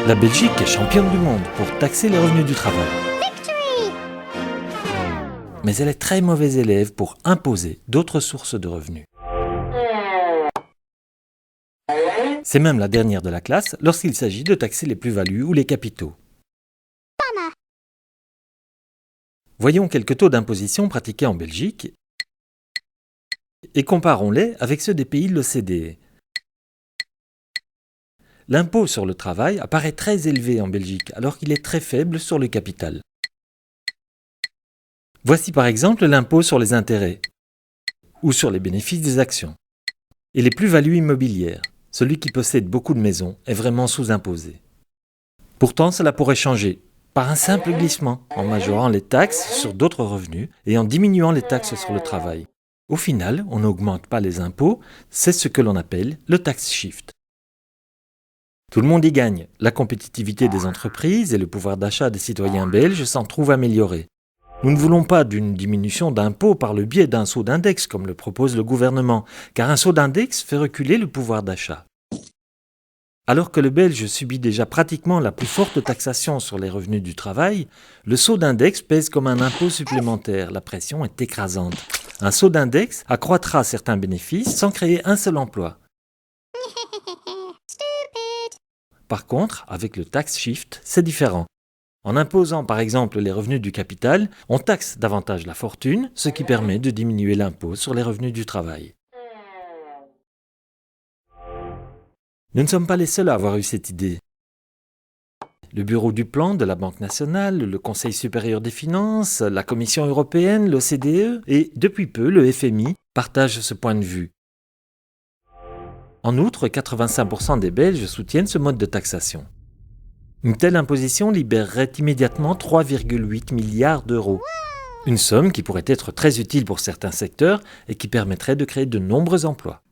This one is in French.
La Belgique est championne du monde pour taxer les revenus du travail. Mais elle est très mauvaise élève pour imposer d'autres sources de revenus. C'est même la dernière de la classe lorsqu'il s'agit de taxer les plus-values ou les capitaux. Voyons quelques taux d'imposition pratiqués en Belgique et comparons-les avec ceux des pays de l'OCDE. L'impôt sur le travail apparaît très élevé en Belgique alors qu'il est très faible sur le capital. Voici par exemple l'impôt sur les intérêts ou sur les bénéfices des actions. Et les plus-values immobilières, celui qui possède beaucoup de maisons est vraiment sous-imposé. Pourtant, cela pourrait changer par un simple glissement en majorant les taxes sur d'autres revenus et en diminuant les taxes sur le travail. Au final, on n'augmente pas les impôts, c'est ce que l'on appelle le tax shift. Tout le monde y gagne. La compétitivité des entreprises et le pouvoir d'achat des citoyens belges s'en trouvent améliorés. Nous ne voulons pas d'une diminution d'impôts par le biais d'un saut d'index comme le propose le gouvernement, car un saut d'index fait reculer le pouvoir d'achat. Alors que le Belge subit déjà pratiquement la plus forte taxation sur les revenus du travail, le saut d'index pèse comme un impôt supplémentaire. La pression est écrasante. Un saut d'index accroîtra certains bénéfices sans créer un seul emploi. Par contre, avec le tax shift, c'est différent. En imposant par exemple les revenus du capital, on taxe davantage la fortune, ce qui permet de diminuer l'impôt sur les revenus du travail. Nous ne sommes pas les seuls à avoir eu cette idée. Le Bureau du Plan de la Banque nationale, le Conseil supérieur des finances, la Commission européenne, l'OCDE et, depuis peu, le FMI partagent ce point de vue. En outre, 85% des Belges soutiennent ce mode de taxation. Une telle imposition libérerait immédiatement 3,8 milliards d'euros. Une somme qui pourrait être très utile pour certains secteurs et qui permettrait de créer de nombreux emplois.